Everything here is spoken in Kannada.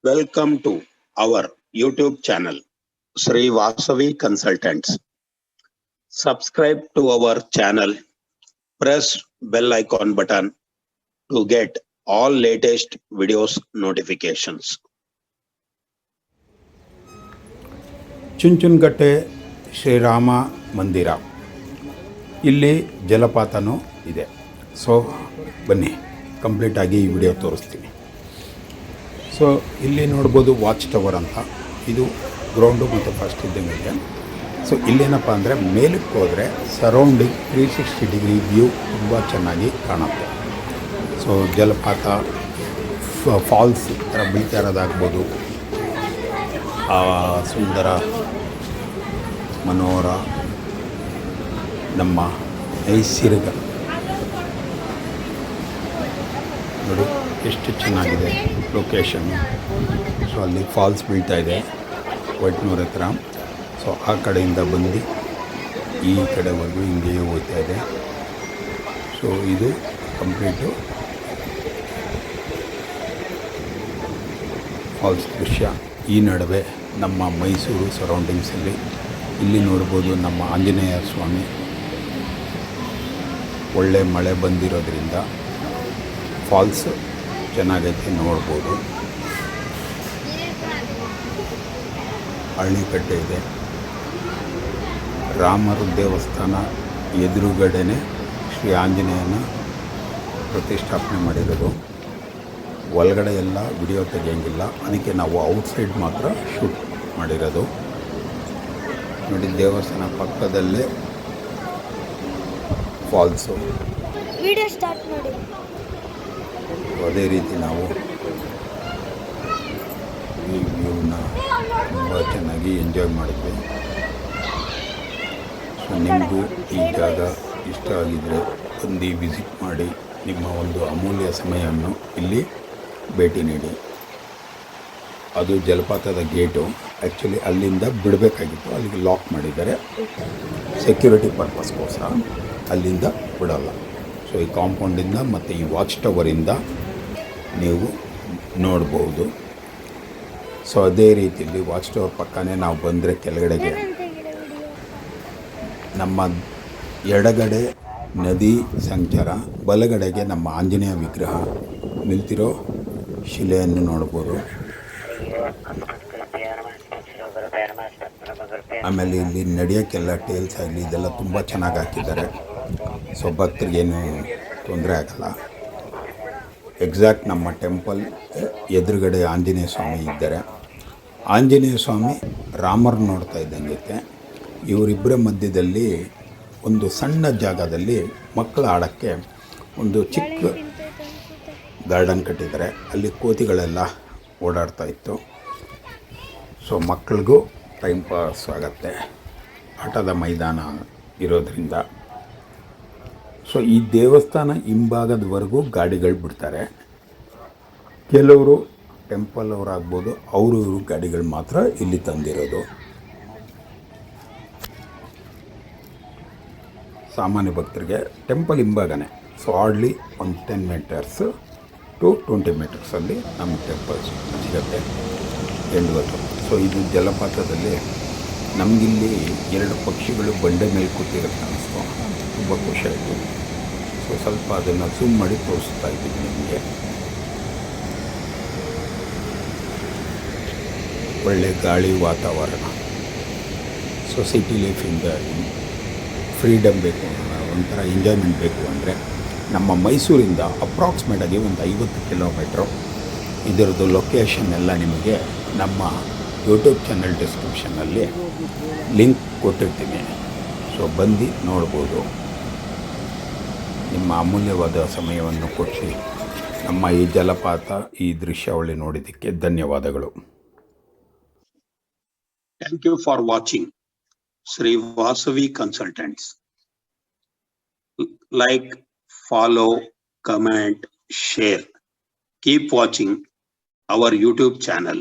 Welcome to our YouTube channel, Sri Vasavi Consultants. Subscribe to our channel, press bell icon button to get all latest videos notifications. ಚುಂಚುನಕಟ್ಟೆ Shriram ಮಂದಿರ, ಇಲ್ಲಿ ಜಲಪಾತನೂ ಇದೆ. ಸೊ ಬನ್ನಿ ಕಂಪ್ಲೀಟಾಗಿ ಈ ವಿಡಿಯೋ ತೋರಿಸ್ತೀನಿ. ಸೊ ಇಲ್ಲಿ ನೋಡ್ಬೋದು ವಾಚ್ ಟವರ್ ಅಂತ, ಇದು ಗ್ರೌಂಡು ಮತ್ತು ಫಸ್ಟ್ ಇದ್ದಂಗೆ ಇದೆ. ಸೊ ಇಲ್ಲೇನಪ್ಪ ಅಂದರೆ ಮೇಲಕ್ಕೆ ಹೋದರೆ ಸರೌಂಡಿಂಗ್ 360 ಡಿಗ್ರಿ ವ್ಯೂ ತುಂಬ ಚೆನ್ನಾಗಿ ಕಾಣುತ್ತೆ. ಸೊ ಜಲಪಾತ, ಫಾಲ್ಸ್ ಥರ ಬೀಳ್ತಾ ಇರೋದಾಗ್ಬೋದು, ಸುಂದರ ಮನೋಹರ ನಮ್ಮ ನೈಸರ್ಗ ನೋಡಿ ಎಷ್ಟು ಚೆನ್ನಾಗಿದೆ ಲೊಕೇಶನ್. ಸೊ ಅಲ್ಲಿ ಫಾಲ್ಸ್ ಬೀಳ್ತಾ ಇದೆ ವೈಟ್ನೂರ್ ಹತ್ರ. ಸೊ ಆ ಕಡೆಯಿಂದ ಬಂದು ಈ ಕಡೆವರೆಗೂ ಹಿಂಗೆ ಹೋಗ್ತಾ ಇದೆ. ಸೊ ಇದು ಕಂಪ್ಲೀಟು ಫಾಲ್ಸ್ ದೃಶ್ಯ. ಈ ನಡುವೆ ನಮ್ಮ ಮೈಸೂರು ಸರೌಂಡಿಂಗ್ಸಲ್ಲಿ ಇಲ್ಲಿ ನೋಡ್ಬೋದು ನಮ್ಮ ಆಂಜನೇಯ ಸ್ವಾಮಿ. ಒಳ್ಳೆ ಮಳೆ ಬಂದಿರೋದ್ರಿಂದ ಫಾಲ್ಸ್ ಚೆನ್ನಾಗೈತೆ ನೋಡ್ಬೋದು. ಹಳ್ಳಿಕಟ್ಟೆ ಇದೆ. ರಾಮರ ದೇವಸ್ಥಾನ ಎದುರುಗಡೆನೆ ಶ್ರೀ ಆಂಜನೇಯನ ಪ್ರತಿಷ್ಠಾಪನೆ ಮಾಡಿರೋದು. ಒಳಗಡೆ ಎಲ್ಲ ವಿಡಿಯೋ ತೆಗೆಯೋಂಗಿಲ್ಲ, ಅದಕ್ಕೆ ನಾವು ಔಟ್ಸೈಡ್ ಮಾತ್ರ ಶೂಟ್ ಮಾಡಿರೋದು. ನೋಡಿ ದೇವಸ್ಥಾನ ಪಕ್ಕದಲ್ಲೇ ಫಾಲ್ಸು. ವಿಡಿಯೋ ಸ್ಟಾರ್ಟ್ ಮಾಡಿ. ಅದೇ ರೀತಿ ನಾವು ಈ ವ್ಯೂನ ತುಂಬ ಚೆನ್ನಾಗಿ ಎಂಜಾಯ್ ಮಾಡಿದ್ವಿ. ಸೊ ನಿಮಗೂ ಈ ಜಾಗ ಇಷ್ಟ ಆಗಿದ್ದರೆ ಬಂದು ವಿಸಿಟ್ ಮಾಡಿ, ನಿಮ್ಮ ಒಂದು ಅಮೂಲ್ಯ ಸಮಯವನ್ನು ಇಲ್ಲಿ ಭೇಟಿ ನೀಡಿ. ಅದು ಜಲಪಾತದ ಗೇಟು. ಆ್ಯಕ್ಚುಲಿ ಅಲ್ಲಿಂದ ಬಿಡಬೇಕಾಗಿತ್ತು, ಅಲ್ಲಿಗೆ ಲಾಕ್ ಮಾಡಿದ್ದಾರೆ ಸೆಕ್ಯೂರಿಟಿ ಪರ್ಪಸ್ಗೋಸ್ಕರ, ಅಲ್ಲಿಂದ ಬಿಡಲ್ಲ. ಸೊ ಈ ಕಾಂಪೌಂಡಿಂದ ಮತ್ತು ಈ ವಾಚ್ ಟವರಿಂದ ನೀವು ನೋಡ್ಬೋದು. ಸೊ ಅದೇ ರೀತಿಯಲ್ಲಿ ವಾಚ್ ಟವರ್ ಪಕ್ಕನೇ ನಾವು ಬಂದರೆ ಕೆಳಗಡೆಗೆ ನಮ್ಮ ಎಡಗಡೆ ನದಿ ಸಂಚಾರ, ಬಲಗಡೆಗೆ ನಮ್ಮ ಆಂಜನೇಯ ವಿಗ್ರಹ ನಿಲ್ತಿರೋ ಶಿಲೆಯನ್ನು ನೋಡ್ಬೋದು. ಆಮೇಲೆ ಇಲ್ಲಿ ನಡೆಯೋಕ್ಕೆಲ್ಲ ಟೇಲ್ಸ್ ಆಗಲಿ ಇದೆಲ್ಲ ತುಂಬ ಚೆನ್ನಾಗಿ ಹಾಕಿದ್ದಾರೆ. ಸೊ ಭಕ್ತರಿಗೇನು ತೊಂದರೆ ಆಗಲ್ಲ. ಎಕ್ಸಾಕ್ಟ್ ನಮ್ಮ ಟೆಂಪಲ್ ಎದುರುಗಡೆ ಆಂಜನೇಯ ಸ್ವಾಮಿ ಇದ್ದಾರೆ. ಆಂಜನೇಯ ಸ್ವಾಮಿ ರಾಮರು ನೋಡ್ತಾ ಇದ್ದಂಗೆ ಇವರಿಬ್ಬರ ಮಧ್ಯದಲ್ಲಿ ಒಂದು ಸಣ್ಣ ಜಾಗದಲ್ಲಿ ಮಕ್ಕಳು ಆಡೋಕ್ಕೆ ಒಂದು ಚಿಕ್ಕ ಗಾರ್ಡನ್ ಕಟ್ಟಿದ್ದಾರೆ. ಅಲ್ಲಿ ಕೋತಿಗಳೆಲ್ಲ ಓಡಾಡ್ತಾ ಇತ್ತು. ಸೊ ಮಕ್ಕಳಿಗೂ ಟೈಮ್ ಪಾಸ್ ಆಗುತ್ತೆ, ಆಟದ ಮೈದಾನ ಇರೋದರಿಂದ. ಸೊ ಈ ದೇವಸ್ಥಾನ ಹಿಂಭಾಗದವರೆಗೂ ಗಾಡಿಗಳು ಬಿಡ್ತಾರೆ. ಕೆಲವರು ಟೆಂಪಲ್ ಅವರಾಗ್ಬೋದು, ಅವರು ಇವರು ಗಾಡಿಗಳು ಮಾತ್ರ ಇಲ್ಲಿ ತಂದಿರೋದು. ಸಾಮಾನ್ಯ ಭಕ್ತರಿಗೆ ಟೆಂಪಲ್ ಹಿಂಭಾಗನೇ. ಸೊ ಹಾರ್ಡ್ಲಿ ಒಂದು 10 ಮೀಟರ್ಸ್ ಟು 20 ಮೀಟರ್ಸಲ್ಲಿ ನಮ್ಮ ಟೆಂಪಲ್ ಸಿಗುತ್ತೆ ಎಂಡ್ವರೆಗೂ. ಸೊ ಇದು ಜಲಪಾತದಲ್ಲಿ ನಮಗಿಲ್ಲಿ 2 ಪಕ್ಷಿಗಳು ಬಂಡೆ ಮೇಲೆ ಕೂತಿರೋದು ಕಾಣಿಸ್ತು, ತುಂಬ ಖುಷಿಯಾಯಿತು. ಸೊ ಸ್ವಲ್ಪ ಅದನ್ನು ಝೂಮ್ ಮಾಡಿ ತೋರಿಸ್ತಾ ಇದ್ದೀನಿ ನಿಮಗೆ. ಒಳ್ಳೆ ಗಾಳಿ ವಾತಾವರಣ. ಸೊ ಸಿಟಿ ಲೈಫಿಂದ ಫ್ರೀಡಮ್ ಬೇಕು, ಒಂಥರ ಎಂಜಾಯ್ಮೆಂಟ್ ಬೇಕು ಅಂದರೆ ನಮ್ಮ ಮೈಸೂರಿಂದ ಅಪ್ರಾಕ್ಸಿಮೇಟಾಗಿ ಒಂದು 50 ಕಿಲೋಮೀಟ್ರು. ಇದರದ್ದು ಲೊಕೇಶನ್ ಎಲ್ಲ ನಿಮಗೆ ನಮ್ಮ ಯೂಟ್ಯೂಬ್ ಚಾನಲ್ ಡಿಸ್ಕ್ರಿಪ್ಷನ್ನಲ್ಲಿ ಲಿಂಕ್ ಕೊಟ್ಟಿರ್ತೀನಿ. ಸೊ ಬಂದು ನೋಡ್ಬೋದು. ನಿಮ್ಮ ಅಮೂಲ್ಯವಾದ ಸಮಯವನ್ನು ಕೊಟ್ಟು ನಮ್ಮ ಈ ಜಲಪಾತ, ಈ ದೃಶ್ಯಾವಳಿ ನೋಡಿದ್ದಕ್ಕೆ ಧನ್ಯವಾದಗಳು. Thank you for watching Sri Vasavi Consultants. Like, follow, comment, share. Keep watching our YouTube channel.